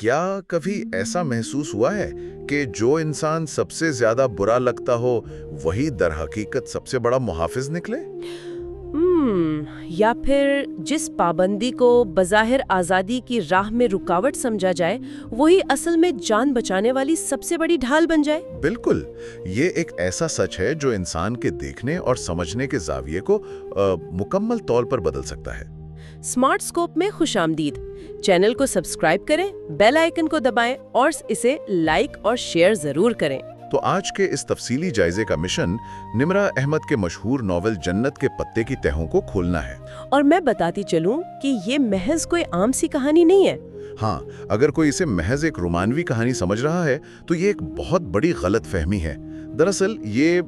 کیا کبھی ایسا محسوس ہوا ہے کہ جو انسان سب سے زیادہ برا لگتا ہو وہی در حقیقت سب سے بڑا محافظ نکلے؟ یا پھر جس پابندی کو بظاہر آزادی کی راہ میں رکاوٹ سمجھا جائے وہی اصل میں جان بچانے والی سب سے بڑی ڈھال بن جائے؟ بالکل، یہ ایک ایسا سچ ہے جو انسان کے دیکھنے اور سمجھنے کے زاویے کو مکمل طور پر بدل سکتا ہے۔ سمارٹ اسکوپ میں خوش آمدید۔ چینل کو سبسکرائب کریں، بیل آئیکن کو دبائیں اور اسے لائک اور شیئر ضرور کریں۔ تو آج کے اس تفصیلی جائزے کا مشن نمرہ احمد کے مشہور ناول جنت کے پتے کی تہوں کو کھولنا ہے۔ اور میں بتاتی چلوں کہ یہ محض کوئی عام سی کہانی نہیں ہے۔ ہاں، اگر کوئی اسے محض ایک رومانوی کہانی سمجھ رہا ہے تو یہ ایک بہت بڑی غلط فہمی ہے۔ دراصل یہ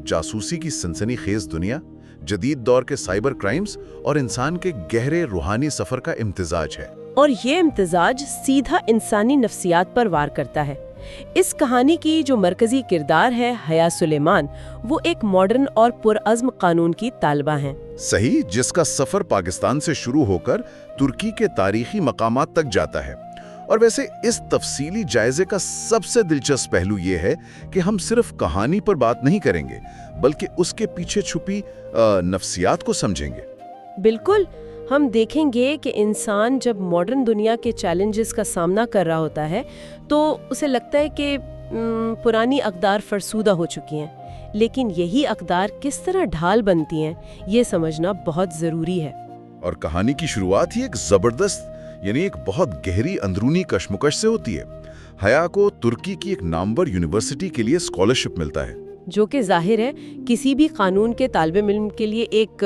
جاسوسی کی سنسنی خیز دنیا، جدید دور کے سائبر کرائمز اور انسان کے گہرے روحانی سفر کا امتزاج ہے۔ اور یہ امتزاج سیدھا انسانی نفسیات پر وار کرتا ہے۔ اس کہانی کی جو مرکزی کردار ہے حیا سلیمان، وہ ایک ماڈرن اور پرعزم قانون کی طالبہ ہیں۔ صحیح، جس کا سفر پاکستان سے شروع ہو کر ترکی کے تاریخی مقامات تک جاتا ہے۔ اور ویسے اس تفصیلی جائزے کا سب سے دلچسپ پہلو یہ ہے کہ ہم صرف کہانی پر بات نہیں کریں گے بلکہ اس کے پیچھے چھپی نفسیات کو سمجھیں گے۔ بالکل، ہم دیکھیں گے کہ انسان جب ماڈرن دنیا کے چیلنجز کا سامنا کر رہا ہوتا ہے تو اسے لگتا ہے کہ پرانی اقدار فرسودہ ہو چکی ہیں، لیکن یہی اقدار کس طرح ڈھال بنتی ہیں یہ سمجھنا بہت ضروری ہے۔ اور کہانی کی شروعات ہی ایک زبردست یعنی ایک بہت گہری اندرونی کشمکش سے ہوتی ہے۔ حیا کو ترکی کی ایک نامور یونیورسٹی کے لیے اسکالرشپ ملتا ہے، جو کہ ظاہر ہے کسی بھی قانون کے طالب علم کے لیے ایک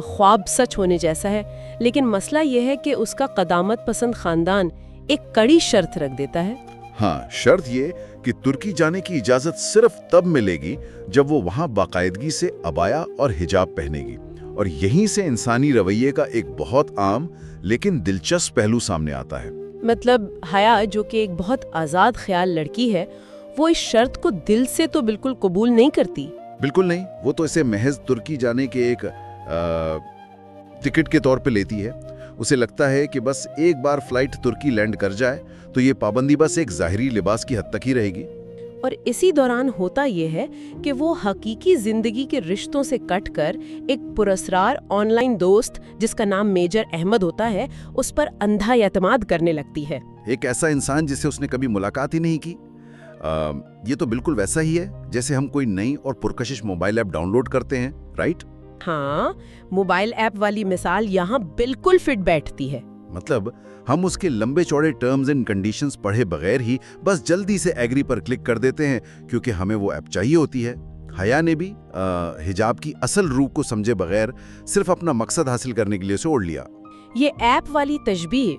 خواب سچ ہونے جیسا ہے۔ لیکن مسئلہ یہ ہے کہ اس کا قدامت پسند خاندان ایک کڑی شرط رکھ دیتا ہے۔ ہاں، شرط یہ کہ ترکی جانے کی اجازت صرف تب ملے گی جب وہ وہاں باقاعدگی سے عبایا اور حجاب پہنے گی۔ اور یہیں سے انسانی رویے کا ایک بہت عام لیکن دلچسپ پہلو سامنے آتا ہے۔ مطلب حیا، جو کہ ایک بہت آزاد خیال لڑکی ہے، وہ اس شرط کو دل سے تو بالکل قبول نہیں کرتی۔ بالکل نہیں، وہ تو اسے محض ترکی جانے کے ایک ٹکٹ کے طور پہ لیتی ہے۔ اسے لگتا ہے کہ بس ایک بار فلائٹ ترکی لینڈ کر جائے تو یہ پابندی بس ایک ظاہری لباس کی حد تک ہی رہے گی۔ اور اسی دوران ہوتا یہ ہے کہ وہ حقیقی زندگی کے رشتوں سے کٹ کر ایک پراسرار آن لائن دوست جس کا نام میجر احمد ہوتا ہے اس پر اندھا اعتماد کرنے لگتی ہے۔ ایک ایسا انسان جسے اس نے کبھی ملاقات ہی نہیں کی۔ یہ تو بالکل ویسا ہی ہے جیسے ہم کوئی نئی اور پرکشش موبائل ایپ ڈاؤن لوڈ کرتے ہیں، رائٹ؟ ہاں، موبائل ایپ والی مثال یہاں بالکل فٹ بیٹھتی ہے۔ مطلب ہم اس کے لمبے چوڑے ٹرمز اینڈ کنڈیشنز پڑھے بغیر ہی بس جلدی سے ایگری پر کلک کر دیتے ہیں کیونکہ ہمیں وہ ایپ چاہیے ہوتی ہے۔ حیا نے بھی حجاب کی اصل روح کو سمجھے بغیر صرف اپنا مقصد حاصل کرنے کے لیے اسے اوڑھ لیا۔ یہ ایپ والی تشبیہ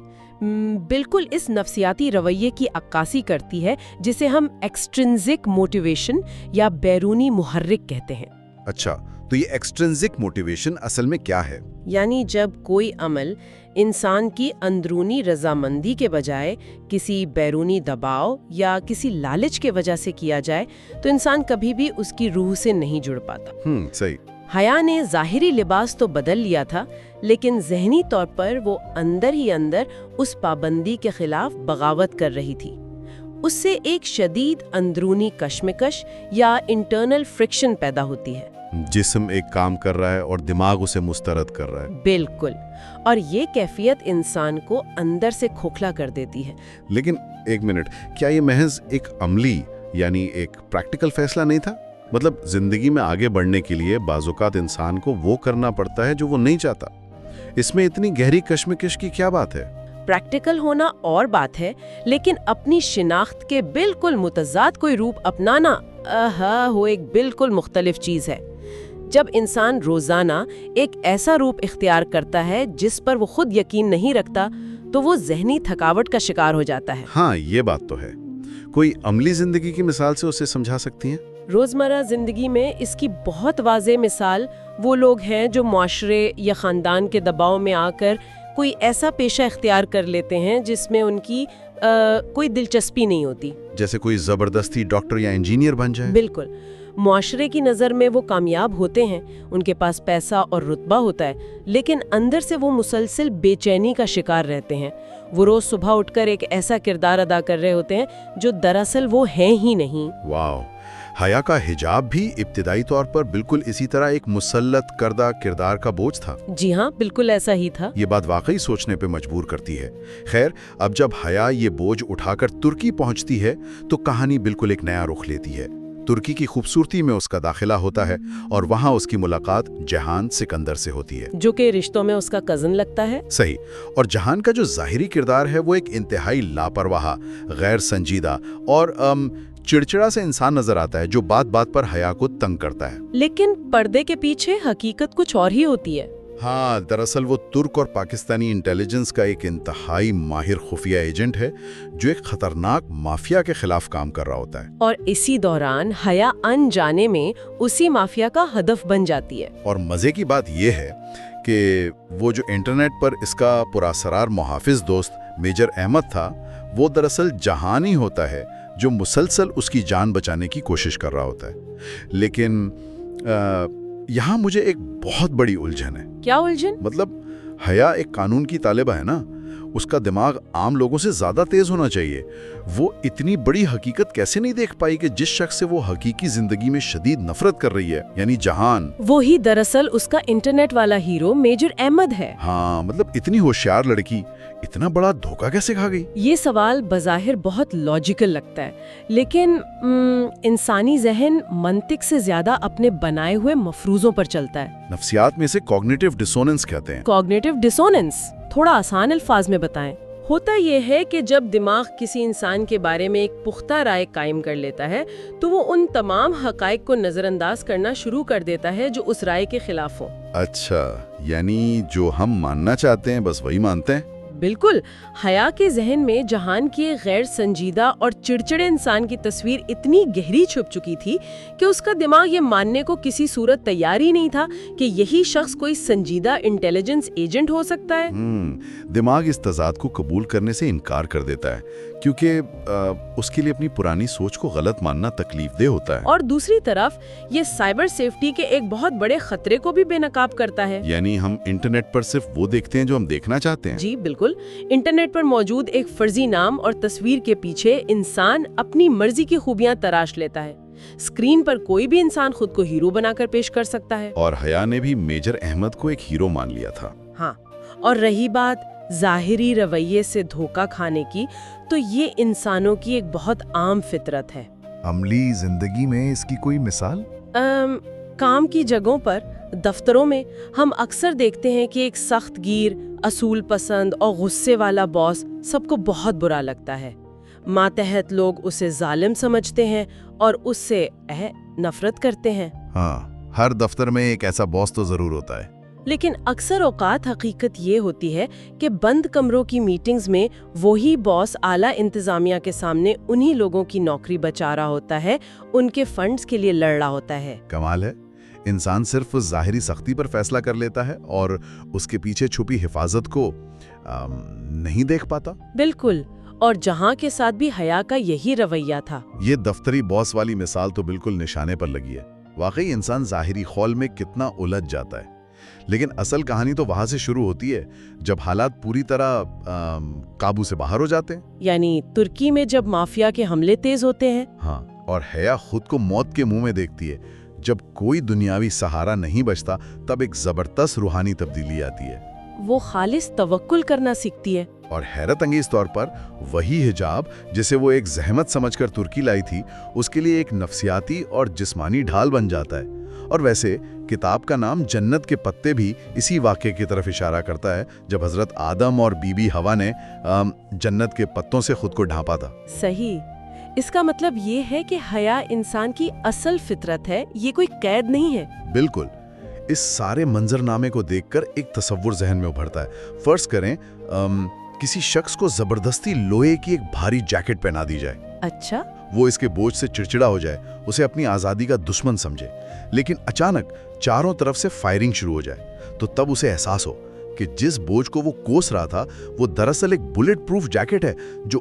بالکل اس نفسیاتی رویے کی عکاسی کرتی ہے جسے ہم ایکسٹرنزک موٹیویشن یا بیرونی محرک کہتے ہیں۔ اچھا، تو یہ ایکسٹرنزک موٹیویشن اصل میں کیا ہے؟ یعنی جب کوئی عمل انسان کی اندرونی رضامندی کے بجائے کسی بیرونی دباؤ یا کسی لالچ کے وجہ سے کیا جائے تو انسان کبھی بھی اس کی روح سے نہیں جڑ پاتا۔ صحیح۔ حیا نے ظاہری لباس تو بدل لیا تھا لیکن ذہنی طور پر وہ اندر ہی اندر اس پابندی کے خلاف بغاوت کر رہی تھی۔ اس سے ایک شدید اندرونی کشمکش یا انٹرنل فرکشن پیدا ہوتی ہے۔ جسم ایک کام کر رہا ہے اور دماغ اسے مسترد کر رہا ہے۔ بالکل، اور یہ کیفیت انسان کو اندر سے کھوکھلا کر دیتی ہے۔ لیکن ایک منٹ، کیا یہ محض ایک عملی یعنی ایک پریکٹیکل فیصلہ نہیں تھا؟ مطلب زندگی میں آگے بڑھنے کے لیے بعض اوقات انسان کو وہ کرنا پڑتا ہے جو وہ نہیں چاہتا۔ اس میں اتنی گہری کشمکش کی کیا بات ہے؟ پریکٹیکل ہونا اور بات ہے، لیکن اپنی شناخت کے بالکل متضاد کوئی روپ اپنانا وہ ایک بالکل مختلف چیز ہے۔ جب انسان روزانہ ایک ایسا روپ اختیار کرتا ہے جس پر وہ خود یقین نہیں رکھتا تو وہ ذہنی تھکاوٹ کا شکار ہو جاتا ہے۔ ہاں، یہ بات تو ہے۔ کوئی عملی زندگی کی مثال سے اسے سمجھا سکتی ہیں؟ روزمرہ زندگی میں اس کی بہت واضح مثال وہ لوگ ہیں جو معاشرے یا خاندان کے دباؤ میں آ کر کوئی ایسا پیشہ اختیار کر لیتے ہیں جس میں ان کی کوئی دلچسپی نہیں ہوتی۔ جیسے کوئی زبردستی ڈاکٹر یا انجینئر بن جائے۔ بالکل، معاشرے کی نظر میں وہ کامیاب ہوتے ہیں، ان کے پاس پیسہ اور رتبہ ہوتا ہے، لیکن اندر سے وہ مسلسل بے چینی کا شکار رہتے ہیں۔ وہ روز صبح اٹھ کر ایک ایسا کردار ادا کر رہے ہوتے ہیں جو دراصل وہ ہیں ہی نہیں۔ واو! حیا کا حجاب بھی ابتدائی طور پر بالکل اسی طرح ایک مسلط کردہ کردار کا بوجھ تھا۔ جی ہاں، بالکل ایسا ہی تھا۔ یہ بات واقعی سوچنے پہ مجبور کرتی ہے۔ خیر، اب جب حیا یہ بوجھ اٹھا کر ترکی پہنچتی ہے تو کہانی بالکل ایک نیا رخ لیتی ہے۔ ترکی کی خوبصورتی میں اس کا داخلہ ہوتا ہے اور وہاں اس کی ملاقات جہان سکندر سے ہوتی ہے، جو کہ رشتوں میں اس کا کزن لگتا ہے۔ صحیح۔ اور جہان کا جو ظاہری کردار ہے وہ ایک انتہائی لاپرواہ، غیر سنجیدہ اور چڑچڑا سے انسان نظر آتا ہے جو بات بات پر حیا کو تنگ کرتا ہے۔ لیکن پردے کے پیچھے حقیقت کچھ اور ہی ہوتی ہے۔ ہاں، دراصل وہ ترک اور پاکستانی انٹیلیجنس کا ایک انتہائی ماہر خفیہ ایجنٹ ہے جو ایک خطرناک مافیا کے خلاف کام کر رہا ہوتا ہے۔ اور اسی دوران حیا انجانے میں اسی مافیا کا ہدف بن جاتی ہے۔ اور مزے کی بات یہ ہے کہ وہ جو انٹرنیٹ پر اس کا پراسرار محافظ دوست میجر احمد تھا، وہ دراصل جہان ہی ہوتا ہے جو مسلسل اس کی جان بچانے کی کوشش کر رہا ہوتا ہے۔ لیکن یہاں مجھے ایک بہت بڑی الجھن ہے۔ کیا الجھن؟ مطلب حیا ایک قانون کی طالبہ ہے نا، اس کا دماغ عام لوگوں سے زیادہ تیز ہونا چاہیے۔ وہ اتنی بڑی حقیقت کیسے نہیں دیکھ پائی کہ جس شخص سے وہ حقیقی زندگی میں شدید نفرت کر رہی ہے، یعنی جہان، وہی دراصل اس کا انٹرنیٹ والا ہیرو میجر احمد ہے۔ ہاں، مطلب اتنی ہوشیار لڑکی اتنا بڑا دھوکہ کیسے کھا گئی؟ یہ سوال بظاہر بہت لاجیکل لگتا ہے، لیکن انسانی ذہن منطق سے زیادہ اپنے بنائے ہوئے مفروضوں پر چلتا ہے۔ نفسیات میں سے کوگنیٹو ڈسوننس کہتے ہیں۔ کوگنیٹو ڈسوننس تھوڑا آسان الفاظ میں بتائیں۔ ہوتا یہ ہے کہ جب دماغ کسی انسان کے بارے میں ایک پختہ رائے قائم کر لیتا ہے تو وہ ان تمام حقائق کو نظر انداز کرنا شروع کر دیتا ہے جو اس رائے کے خلاف ہوں۔ اچھا، یعنی جو ہم ماننا چاہتے ہیں بس وہی مانتے ہیں؟ بالکل۔ حیا کے ذہن میں جہان کی ایک غیر سنجیدہ اور چڑچڑے انسان کی تصویر اتنی گہری چھپ چکی تھی کہ اس کا دماغ یہ ماننے کو کسی صورت تیار ہی نہیں تھا کہ یہی شخص کوئی سنجیدہ انٹیلیجنس ایجنٹ ہو سکتا ہے۔ دماغ اس تضاد کو قبول کرنے سے انکار کر دیتا ہے کیونکہ اس کے لیے اپنی پرانی سوچ کو غلط ماننا تکلیف دہ ہوتا ہے۔ اور دوسری طرف یہ سائبر سیفٹی کے ایک بہت بڑے خطرے کو بھی بے نقاب کرتا ہے۔ یعنی ہم انٹرنیٹ پر صرف وہ دیکھتے ہیں جو ہم دیکھنا چاہتے ہیں۔ جی بالکل۔ انٹرنیٹ پر موجود ایک فرضی نام اور تصویر کے پیچھے انسان اپنی مرضی کی خوبیاں تراش لیتا ہے۔ اسکرین پر کوئی بھی انسان خود کو ہیرو بنا کر پیش کر سکتا ہے۔ اور حیا نے بھی میجر احمد کو ایک ہیرو مان لیا تھا۔ ہاں، اور رہی بات ظاہری رویے سے دھوکہ کھانے کی، تو یہ انسانوں کی ایک بہت عام فطرت ہے۔ عملی زندگی میں اس کی کوئی مثال؟ کام کی جگہوں پر، دفتروں میں ہم اکثر دیکھتے ہیں کہ ایک سخت گیر، اصول پسند اور غصے والا باس سب کو بہت برا لگتا ہے۔ ماتحت لوگ اسے ظالم سمجھتے ہیں اور اس سے نفرت کرتے ہیں۔ ہاں، ہر دفتر میں ایک ایسا باس تو ضرور ہوتا ہے۔ لیکن اکثر اوقات حقیقت یہ ہوتی ہے کہ بند کمروں کی میٹنگز میں وہی باس اعلیٰ انتظامیہ کے سامنے انہی لوگوں کی نوکری بچا رہا ہوتا ہے، ان کے فنڈز کے لیے لڑ رہا ہوتا ہے۔ کمال ہے، انسان صرف ظاہری سختی پر فیصلہ کر لیتا ہے اور اس کے پیچھے چھپی حفاظت کو نہیں دیکھ پاتا۔ بالکل، اور جہاں کے ساتھ بھی حیا کا یہی رویہ تھا۔ یہ دفتری باس والی مثال تو بالکل نشانے پر لگی ہے۔ واقعی انسان ظاہری خول میں کتنا الجھ جاتا ہے، لیکن اصل کہانی تو وہاں سے شروع ہوتی ہے جب حالات پوری طرح قابو سے باہر ہو جاتے ہیں۔ یعنی ترکی میں جب مافیا کے حملے تیز ہوتے ہیں۔ ہاں، اور حیا خود کو موت کے منہ میں دیکھتی ہے۔ جب کوئی دنیاوی سہارا نہیں بچتا تب ایک زبردست روحانی تبدیلی آتی ہے۔ وہ خالص توکل کرنا سیکھتی ہے۔ اور حیرت انگیز طور پر وہی حجاب جسے وہ ایک زحمت سمجھ کر ترکی لائی تھی، اس کے لیے ایک نفسیاتی اور جسمانی ڈھال بن جاتا ہے۔ اور ویسے کتاب کا نام جنت کے پتے بھی اسی واقعے کی طرف اشارہ کرتا ہے جب حضرت آدم اور بی بی حوا نے جنت کے پتوں سے خود کو ڈھانپا تھا۔ صحیح۔ اس کا مطلب یہ ہے کہ حیا انسان کی اصل فطرت ہے، یہ کوئی قید نہیں ہے۔ بالکل۔ اس سارے منظرنامے کو دیکھ کر ایک تصور ذہن میں ابھرتا ہے۔ فرض کریں کسی شخص کو زبردستی لوہے کی ایک بھاری جیکٹ پہنا دی جائے۔ اچھا۔ وہ اس کے بوجھ سے چڑچڑا ہو جائے، اسے اپنی آزادی کا دشمن سمجھے، لیکن اچانک چاروں طرف سے فائرنگ شروع ہو جائے تو تب اسے احساس ہو کہ جس بوجھ کو وہ کوس رہا تھا وہ دراصل ایک بلٹ پروف جیکٹ ہے جو